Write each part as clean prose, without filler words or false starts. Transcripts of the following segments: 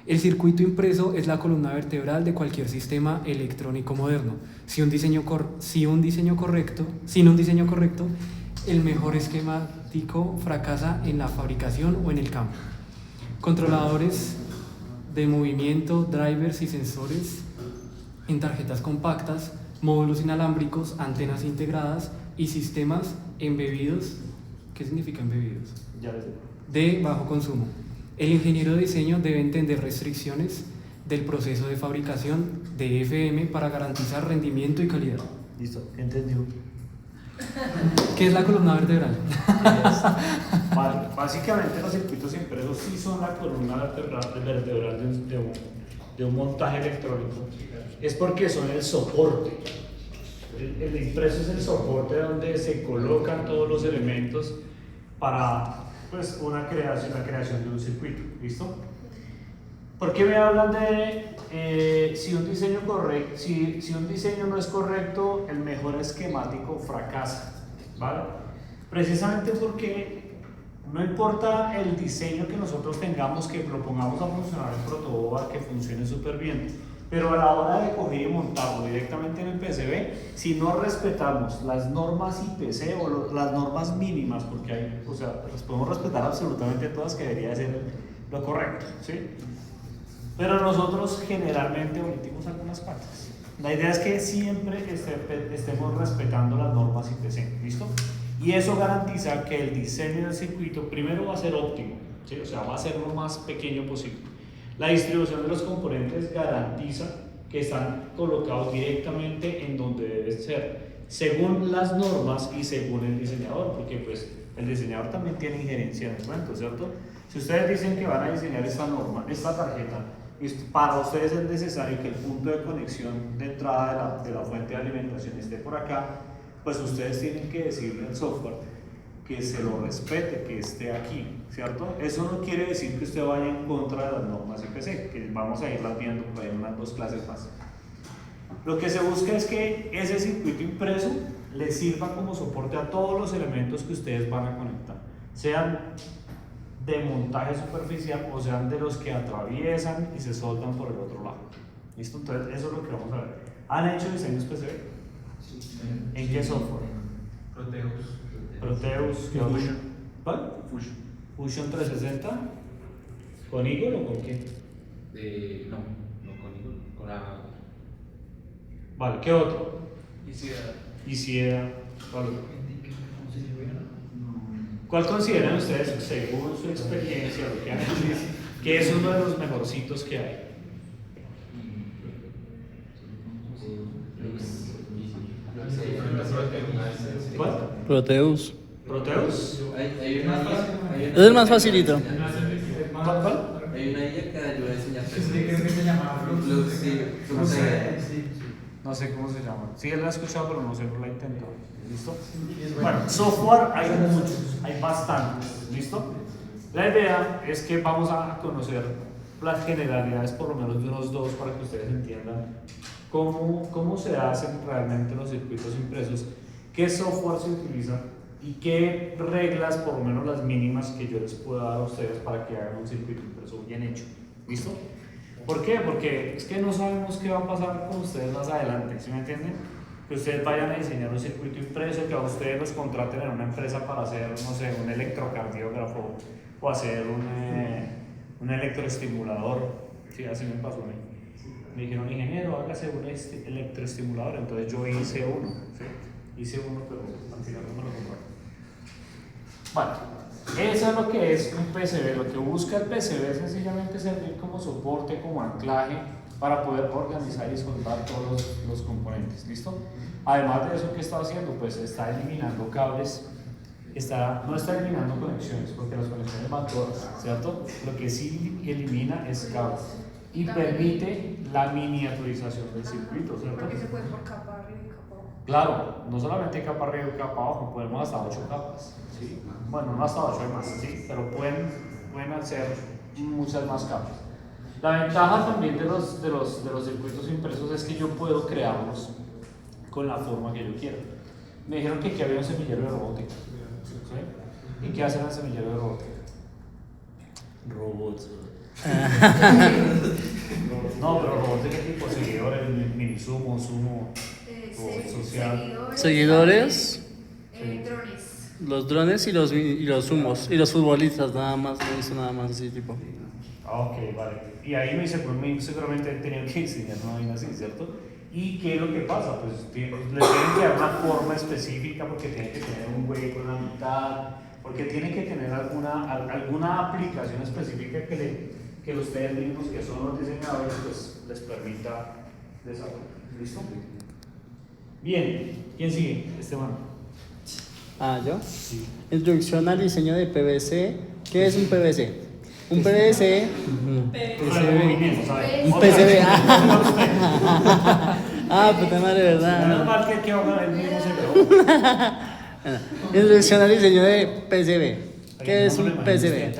El circuito impreso es la columna vertebral de cualquier sistema electrónico moderno. Sin un diseño correcto, el mejor esquemático fracasa en la fabricación o en el campo. Controladores de movimiento, drivers y sensores en tarjetas compactas, módulos inalámbricos, antenas integradas y sistemas embebidos. ¿Qué significa embebidos? Ya les digo. De bajo consumo. El ingeniero de diseño debe entender restricciones del proceso de fabricación de FM para garantizar rendimiento y calidad. Listo, ¿entendió? ¿Qué es la columna vertebral? Vale, básicamente los circuitos impresos sí son la columna vertebral de un montaje electrónico. Es porque son el soporte. El impreso es el soporte donde se colocan todos los elementos para pues, la creación de un circuito. ¿Listo? ¿Por qué me hablan de si un diseño no es correcto, el mejor esquemático fracasa? ¿Vale? Precisamente porque no importa el diseño que nosotros tengamos, que lo pongamos a funcionar en protoboard, que funcione súper bien, pero a la hora de coger y montarlo directamente en el PCB, si no respetamos las normas IPC o las normas mínimas, porque hay, o sea, las podemos respetar absolutamente todas, que debería ser lo correcto, ¿sí? Pero nosotros generalmente omitimos algunas partes. La idea es que siempre estemos respetando las normas IPC, ¿listo? Y eso garantiza que el diseño del circuito primero va a ser óptimo, ¿sí? O sea, va a ser lo más pequeño posible. La distribución de los componentes garantiza que están colocados directamente en donde deben ser, según las normas y según el diseñador, porque pues el diseñador también tiene injerencia en el cuento, ¿cierto? Si ustedes dicen que van a diseñar esta norma, esta tarjeta, para ustedes es necesario que el punto de conexión de entrada de la fuente de alimentación esté por acá, pues ustedes tienen que decirle al software que se lo respete, que esté aquí, ¿cierto? Eso no quiere decir que usted vaya en contra de las normas IPC, que vamos a irlas viendo por ahí en unas 2 clases más. Lo que se busca es que ese circuito impreso le sirva como soporte a todos los elementos que ustedes van a conectar, sean de montaje superficial o sean de los que atraviesan y se soldan por el otro lado. ¿Listo? Entonces eso es lo que vamos a ver. ¿Han hecho diseños PCB? Sí. ¿En qué software? Proteus, Fusion. ¿cuál? Fusion. Fusion 360. ¿Con Eagle o con quién? No con la. Vale, ¿qué otro? Isieda. ¿Cuál otro? ¿Cuál consideran ustedes, según su experiencia, lo que han hecho, que es uno de los mejorcitos que hay? ¿Cuál? Proteus. ¿Proteus? Es el más facilito. ¿Cuál? Hay una IA que ayuda a enseñar. Creo que se llama Flux. Sí. No sé cómo se llama. Sí, él la ha escuchado, pero no sé, no la ha intentado. ¿Listo? Bueno, software hay muchos, hay bastantes. ¿Listo? La idea es que vamos a conocer las generalidades, por lo menos de unos 2, para que ustedes entiendan cómo se hacen realmente los circuitos impresos, qué software se utiliza y qué reglas, por lo menos las mínimas, que yo les puedo dar a ustedes para que hagan un circuito impreso bien hecho. ¿Listo? ¿Por qué? Porque es que no sabemos qué va a pasar con ustedes más adelante, ¿sí me entienden? Que ustedes vayan a diseñar un circuito impreso, que a ustedes los contraten en una empresa para hacer, no sé, un electrocardiógrafo o hacer un electroestimulador. Sí, así me pasó a mí. Me dijeron, ingeniero, hágase un electroestimulador. Entonces yo hice uno, ¿sí? Hice uno, pero al final no me lo compraron. Vale, eso es lo que es un PCB. Lo que busca el PCB es sencillamente servir como soporte, como anclaje, para poder organizar y soldar todos los componentes. ¿Listo? Además de eso, ¿qué está haciendo? Pues está eliminando cables, no está eliminando conexiones, porque las conexiones van todas, ¿cierto? Lo que sí elimina es cables y permite la miniaturización del circuito, ¿cierto? Porque se puede por capa arriba y capa abajo. Claro, no solamente capa arriba y capa abajo, podemos hasta 8 capas, ¿sí? Bueno, no hasta 8 hay más, ¿sí? Pero pueden hacer muchas más capas. La ventaja también de los circuitos impresos es que yo puedo crearlos con la forma que yo quiera. Me dijeron que aquí había un semillero de robótica, ¿sí? ¿Y qué hacen el semillero de robótica? Robots. insumo, sumo, social. Seguidores, Drones. los drones y los humos. Y los futbolistas, nada más, no hizo nada más así, tipo. Ok, vale. Y ahí me dice, pues seguramente he tenido que diseñar una vaina así, ¿cierto? ¿Y qué es lo que pasa? Pues le tienen que dar una forma específica porque tiene que tener un hueco en la mitad, porque tiene que tener alguna aplicación específica que ustedes mismos, que son los diseñadores, pues les permita desarrollar. ¿Listo? Bien, ¿quién sigue? Esteban. Ah, ¿yo? Sí. Introducción al diseño de PVC. ¿Qué es un PVC? Un PVC. Un PCB. Ah, puta madre, ¿verdad? Menos mal que el mismo se creó. Introducción al diseño de PCB. ¿Qué es un PCB?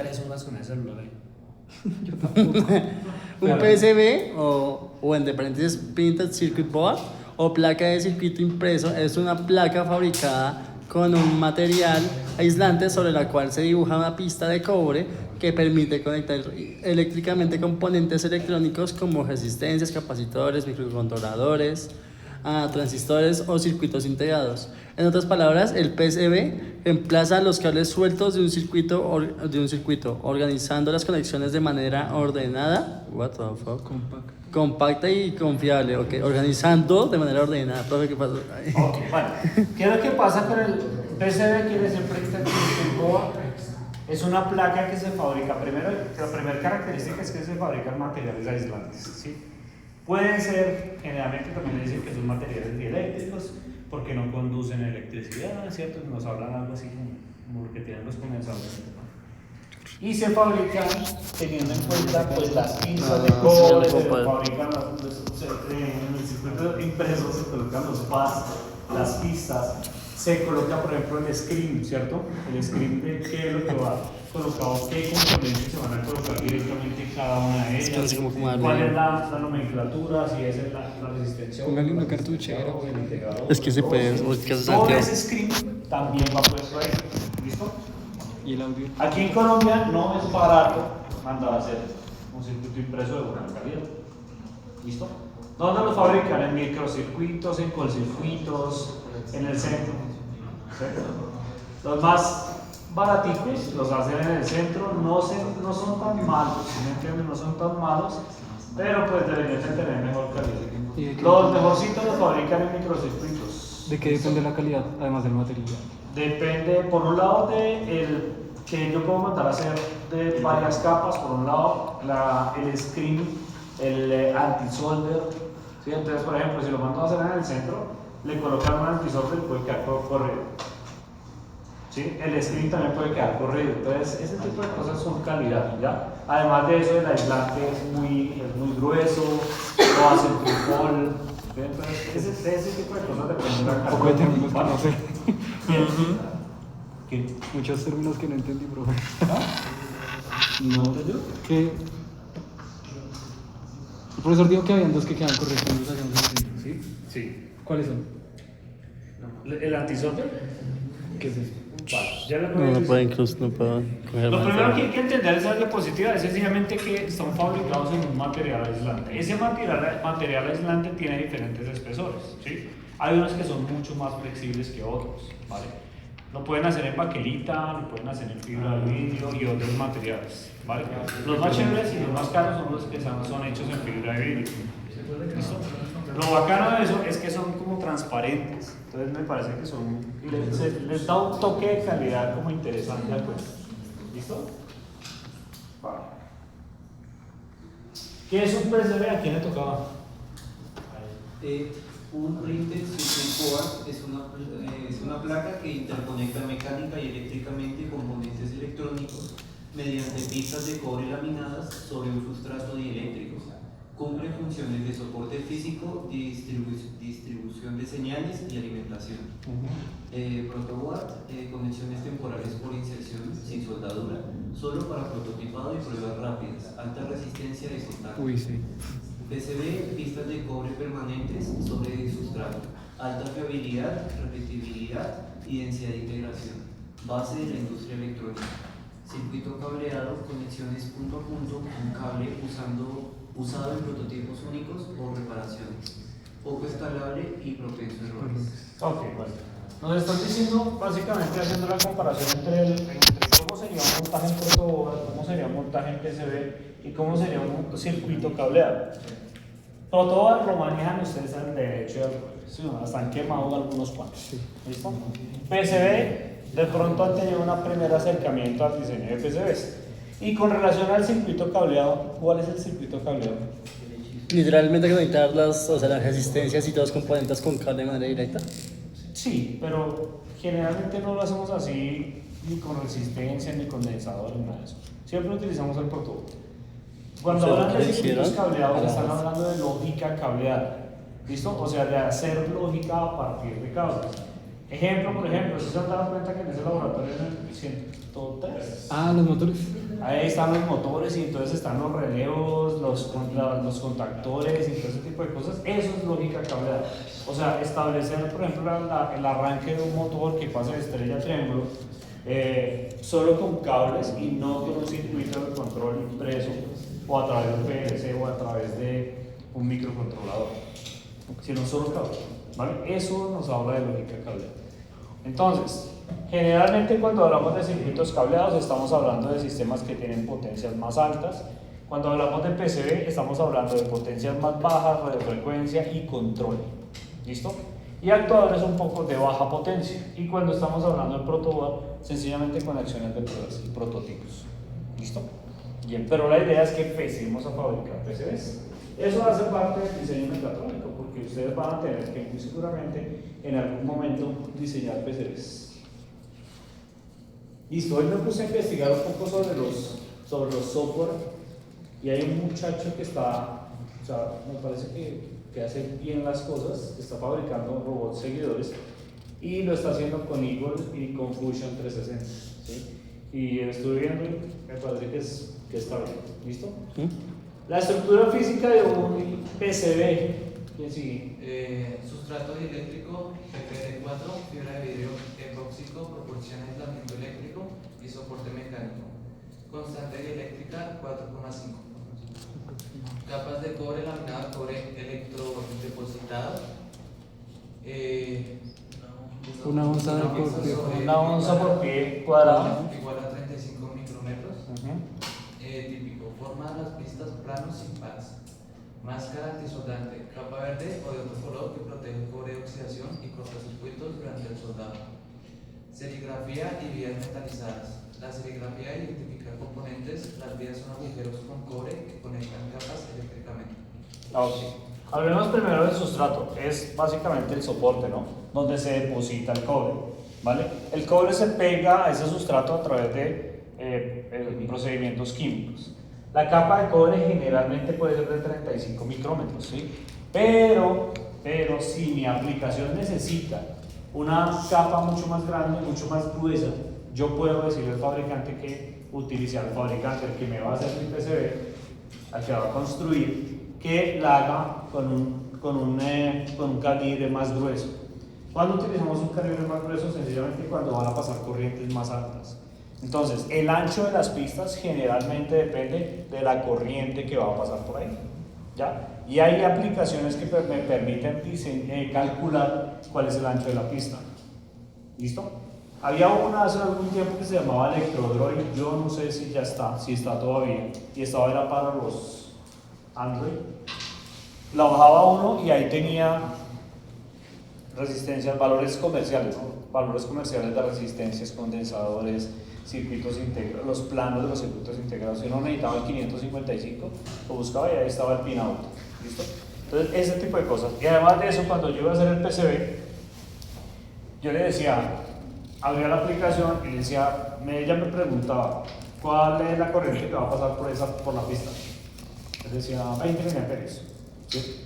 Un PCB o entre paréntesis Printed Circuit Board o placa de circuito impreso es una placa fabricada con un material aislante sobre la cual se dibuja una pista de cobre que permite conectar eléctricamente componentes electrónicos como resistencias, capacitores, microcontroladores, transistores o circuitos integrados. En otras palabras, el PCB reemplaza los cables sueltos de un circuito, organizando las conexiones de manera ordenada. What the fuck? Compacta y confiable. Okay. Organizando de manera ordenada. Profe, ¿qué pasa? Ok, vale. ¿Qué es lo que pasa con el PCB? Quiere decir Printed Circuit Board. Es una placa que se fabrica. Primero, la primera característica es que se fabrican materiales aislantes, ¿sí? Pueden ser, generalmente también le dicen que son materiales dieléctricos porque no conducen electricidad, ¿cierto? Nos hablan algo así como lo que tienen los condensadores. Y se fabrican teniendo en cuenta pues las pinzas de cobre, se fabrican en el circuito impreso, se colocan los pads, las pistas, se coloca por ejemplo el screen, ¿cierto? El screen de qué es lo que va colocado, qué componentes se van a colocar directamente en cada una de ellas, cuál es la nomenclatura, si esa es la resistencia. Póngale una cartuchera o el integrador. Es que se puede, Todo ese screen también va puesto ahí, ¿listo? y el audio. Aquí en Colombia no es barato mandar a hacer un circuito impreso de buena calidad. ¿Listo? ¿Dónde lo fabrican? En microcircuitos, en colcircuitos, en el centro. ¿Sí? Los más baraticos los hacen en el centro, no son tan malos, ¿sí me entienden? No son tan malos, pero pues deberían tener mejor calidad. Los mejorcitos los fabrican en microcircuitos. ¿De qué depende la calidad, además del material? Depende, por un lado, que yo puedo mandar a hacer de varias capas. Por un lado, el screen, el anti-solder. ¿Sí? Entonces, por ejemplo, si lo mando a hacer en el centro, le colocan un anti-solder y puede quedar corrido. ¿Sí? El screen también puede quedar corrido. Entonces, ese tipo de cosas son calidad, ¿ya? Además de eso, el aislante es muy grueso, no hace tripol. Entonces, ese tipo de cosas depende de la Poco de términos que no sé. ¿Qué? Muchos términos que no entendí, profe. ¿No entendió? Que el profesor dijo que habían dos que quedan correctos. Sí. Sí. ¿Cuáles son? ¿El antisolder? ¿Qué es eso? Vale, ya lo No puede incluso, no puedo coger Lo más. primero que hay que entender es la diapositiva es sencillamente que están fabricados en un material aislante. Ese material aislante tiene diferentes espesores, ¿sí? Hay unos que son mucho más flexibles que otros, ¿vale? Lo pueden hacer en baquelita, lo pueden hacer en fibra de vidrio y otros materiales, ¿vale? Los más chéveres y los más caros son los que son hechos en fibra de vidrio. ¿Listo? Lo bacano de eso es que son como transparentes, entonces me parece que les da un toque de calidad como interesante al cuento. ¿Listo? Vale. ¿Qué es un PCB? ¿A quién le tocaba? Un printed circuit board es una placa que interconecta mecánica y eléctricamente componentes electrónicos mediante pistas de cobre laminadas sobre un sustrato dieléctrico. Cumple funciones de soporte físico, distribución de señales y alimentación. Protoboard, conexiones temporales por inserción sin soldadura, solo para prototipado y pruebas rápidas, alta resistencia de contacto. Uy, sí. PCB, pistas de cobre permanentes sobre el sustrato, alta fiabilidad, repetibilidad y densidad de integración, base de la industria electrónica. Circuito cableado, conexiones punto a punto con cable usado en prototipos únicos o reparaciones. poco escalable y propenso a errores. Ok, bueno. Nos están diciendo, básicamente, haciendo la comparación entre cómo sería un montaje en protoboard, cómo sería un montaje en PCB y cómo sería un circuito cableado. Protoboard lo manejan ustedes al derecho y al revés. Sí, están quemados algunos cuantos. ¿Listo? PCB, de pronto han tenido un primer acercamiento al diseño de PCBs. Y con relación al circuito cableado, ¿cuál es el circuito cableado? Literalmente conectar o sea, las resistencias y todos los componentes con cable de manera directa. Sí, pero generalmente no lo hacemos así ni con resistencia, ni condensador, ni nada de eso. Siempre utilizamos el protoboard. Cuando O sea, hablan ¿qué de circuitos hicieron? cableados, están hablando de lógica cableada. ¿Listo? O sea, de hacer lógica a partir de cables. Ejemplo, por ejemplo, si se han dado cuenta que en ese laboratorio en el 103, Ah, los motores. ahí están los motores y entonces están los relevos, los contactores y todo ese tipo de cosas. Eso es lógica cableada. O sea, establecer, por ejemplo, el arranque de un motor que pase de estrella a triángulo solo con cables y no con un circuito de control impreso o a través de un PLC o a través de un microcontrolador, sino solo cables. ¿Vale? Eso nos habla de lógica cableada. Entonces, generalmente cuando hablamos de circuitos cableados estamos hablando de sistemas que tienen potencias más altas. Cuando hablamos de PCB estamos hablando de potencias más bajas, radiofrecuencia y control. ¿Listo? Y actuadores un poco de baja potencia. Y cuando estamos hablando de protoboard, sencillamente conexiones de pruebas y prototipos. ¿Listo? Bien, pero la idea es que empecemos a fabricar PCBs. Eso hace parte del diseño mecatrónico, porque ustedes van a tener que muy seguramente en algún momento diseñar PCBs. Listo, hoy me puse a investigar un poco sobre los software y hay un muchacho que está, o sea, me parece que hace bien las cosas, que está fabricando robots seguidores y lo está haciendo con Eagle y con Fusion 360. ¿Sí? Y estuve viendo y me parece que está bien. ¿Listo? La estructura física de un PCB, ¿quién sigue? Sustrato dieléctrico FR4, fibra de vidrio epóxico, proporciona aislamiento eléctrico y soporte mecánico. Constante dieléctrica 4,5. Capas de cobre, laminado de cobre electrodepositado. Una onza de cobre. Una onza por pie cuadrado. Igual a 35 micrómetros. Típico, forma las pistas planos sin pads. Máscara antisoldante, capa verde o de otro color que protege el cobre de oxidación y cortocircuitos durante el soldado. Serigrafía y vías metalizadas. La serigrafía identifica componentes, las vías son agujeros con cobre que conectan capas eléctricamente. Hablemos primero del sustrato, es básicamente el soporte, ¿no? Donde se deposita el cobre, ¿vale? El cobre se pega a ese sustrato a través de procedimientos químicos. La capa de cobre generalmente puede ser de 35 micrómetros, ¿sí? Pero si mi aplicación necesita una capa mucho más grande, mucho más gruesa, yo puedo decirle al fabricante que utilice al fabricante, el que me va a hacer mi PCB, al que va a construir, que la haga con un calibre más grueso. ¿Cuándo utilizamos un calibre más grueso? Sencillamente cuando van a pasar corrientes más altas. Entonces, el ancho de las pistas generalmente depende de la corriente que va a pasar por ahí, ¿ya? Y hay aplicaciones que me permiten calcular cuál es el ancho de la pista. ¿Listo? Había una hace algún tiempo que se llamaba Electrodroid, yo no sé si ya está, si está todavía, y estaba era para los Android. La bajaba uno y ahí tenía resistencias, valores comerciales, ¿no? Valores comerciales de resistencias, condensadores, circuitos integrados, los planos de los circuitos integrados. Si uno necesitaba el 555, lo buscaba y ahí estaba el pinout. ¿Listo? Entonces, ese tipo de cosas. Y además de eso, cuando yo iba a hacer el PCB, yo le decía, abría la aplicación y le decía, ella me preguntaba, ¿cuál es la corriente que va a pasar por la pista? Le decía, 20 miliamperios. ¿Sí?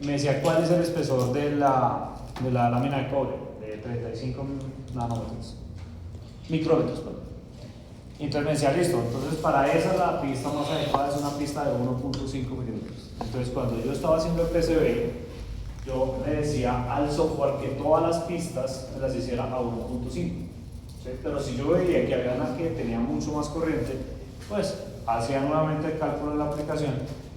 Me decía, ¿cuál es el espesor de la lámina de cobre? De 35 micrómetros, perdón. Y entonces me decía, listo, entonces para esa la pista más adecuada es una pista de 1.5 milímetros. Entonces cuando yo estaba haciendo el PCB, yo le decía al software que todas las pistas me las hiciera a 1.5. ¿Sí? Pero si yo veía que había una que tenía mucho más corriente, pues hacía nuevamente el cálculo de la aplicación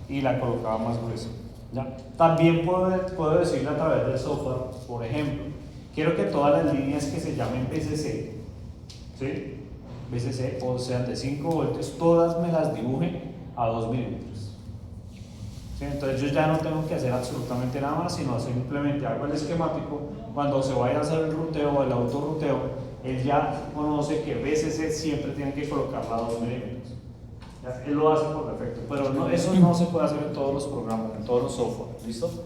y la colocaba más gruesa. ¿Ya? También puedo decirle a través del software, por ejemplo, quiero que todas las líneas que se llamen BCC, ¿sí? BCC, o sean de 5 voltios, todas me las dibuje a 2 milímetros. ¿Sí? Entonces yo ya no tengo que hacer absolutamente nada más, sino simplemente hago el esquemático. Cuando se vaya a hacer el ruteo o el autorruteo, él ya conoce que BCC siempre tiene que colocarla a 2 milímetros. ¿Ya? Él lo hace por defecto, pero no, eso no se puede hacer en todos los programas, en todos los software. ¿Listo?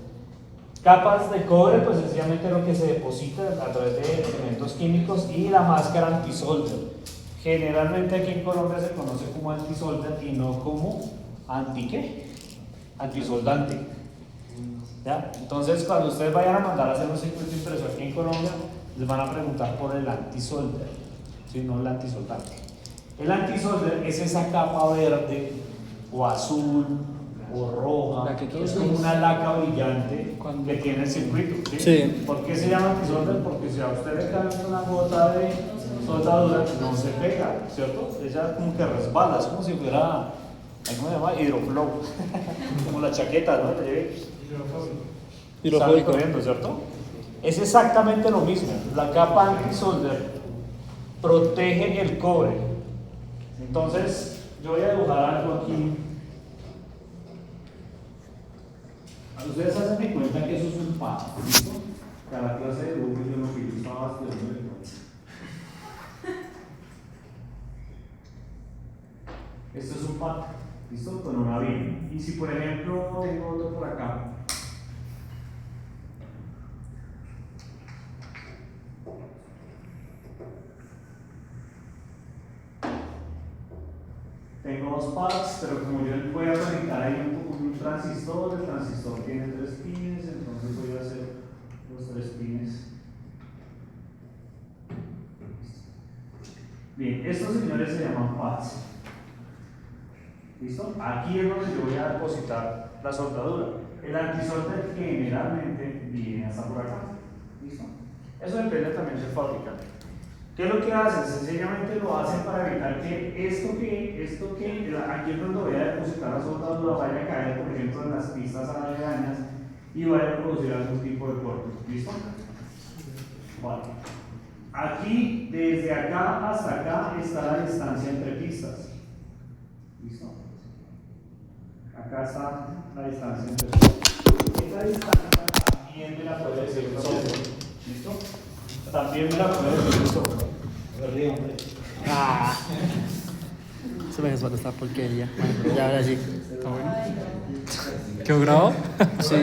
Capas de cobre, pues sencillamente lo que se deposita a través de elementos químicos, y la máscara anti-solder. Generalmente aquí en Colombia se conoce como anti-solder y no como ¿qué? Antisoldante. ¿Ya? Entonces, cuando ustedes vayan a mandar a hacer un circuito impreso aquí en Colombia, les van a preguntar por el anti-solder, ¿sí? No el antisoldante. El anti-solder es esa capa verde o azul o roja, que es como una laca brillante que tiene el circuito. ¿Sí? Sí. ¿Por qué se llama anti-solder? Porque si a usted le cae una gota de soldadura, no se pega, ¿cierto? Ella como que resbala, es como si fuera, ¿cómo se llama? Hidroflow, como la chaqueta, ¿no? Sale Hidrofóbico. corriendo, ¿cierto? Es exactamente lo mismo. La capa anti-solder protege el cobre. Entonces, yo voy a dibujar algo aquí. Ustedes hacen de cuenta que eso es un pad, ¿listo? Cada clase de dibujo yo no quiero, estaba estudiando de cuenta. Esto es un pad, ¿listo? Con una vía. Y si por ejemplo tengo otro por acá, tengo dos pads, pero como yo voy a conectar ahí un transistor, el transistor tiene 3 pines, entonces voy a hacer los 3 pines. Bien, estos señores se llaman pads. ¿Listo? Aquí es donde yo voy a depositar la soldadura. El antisolder generalmente viene hasta por acá. ¿Listo? Eso depende también del fabricante. ¿Qué es lo que hacen? Sencillamente lo hacen para evitar que aquí es donde voy a depositar la soldadura vaya a caer, por ejemplo, en las pistas aledañas y vaya a producir algún tipo de corte. ¿Listo? Vale. Aquí, desde acá hasta acá, está la distancia entre pistas. ¿Listo? Acá está la distancia entre pistas. Esta distancia también me la puede decir el software. ¿Listo? También me la puede decir el software. Ah. Se me resbaló esta porquería. Bueno, ya ahora sí. ¿Está bueno? ¿Quedó grabado? Sí.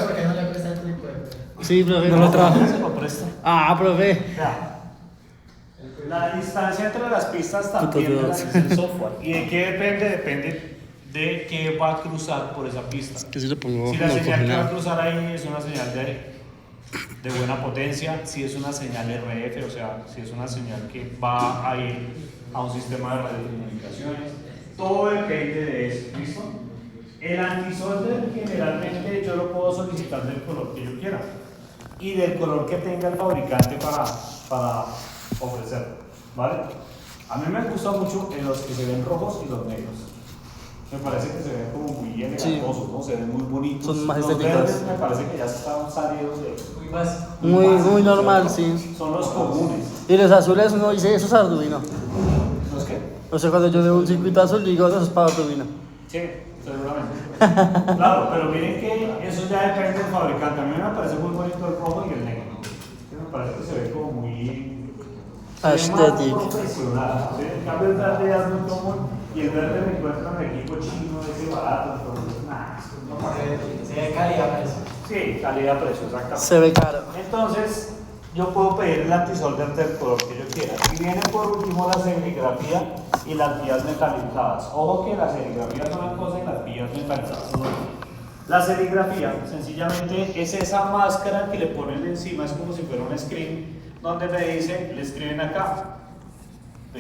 Porque no le presta el tiempo. Sí, profe. No lo trajo. Se lo presto. Ah, profe. Vea. La distancia entre las pistas también me la dice el software. ¿Y de qué depende? Depende de qué va a cruzar por esa pista. Que si le pongo. Si la no señal coge que va a nada. cruzar ahí es una señal de buena potencia, si es una señal RF, o sea, si es una señal que va a ir a un sistema de radiocomunicaciones, todo depende de eso, ¿listo? El antisolder generalmente yo lo puedo solicitar del color que yo quiera y del color que tenga el fabricante para ofrecerlo, ¿vale? A mí me gusta mucho en los que se ven rojos y los negros. Me parece que se ven como muy elegantosos, ¿no? Se ven muy bonitos. Son más los estéticos. verdes me parece que ya están salidos de... Muy básico. Muy normal, ¿cierto? sí. Son los comunes. Y los azules uno dice, eso es Arduino. ¿Los qué? O sea, cuando yo veo un circuito azul, digo, eso es para Arduino. Sí, seguramente. Claro, pero miren que eso ya depende del fabricante. A mí me parece muy bonito el rojo y el negro. Me parece que se ve como muy... Aesthetic. Más profesional, ¿sí? En cambio el verde ya es muy común y el verde me encuentra en el equipo chino, ese barato, entonces nada, esto no pasa. Se ve calidad-precio. Sí, calidad-precio, exactamente. Se ve caro. Entonces, yo puedo pedir el antisolder del color que yo quiera. Y viene por último la serigrafía y las vías metalizadas. Ojo que la serigrafía es una cosa y las vías metalizadas son otra. La serigrafía sencillamente es esa máscara que le ponen encima, es como si fuera un screen, donde me dice, le escriben acá,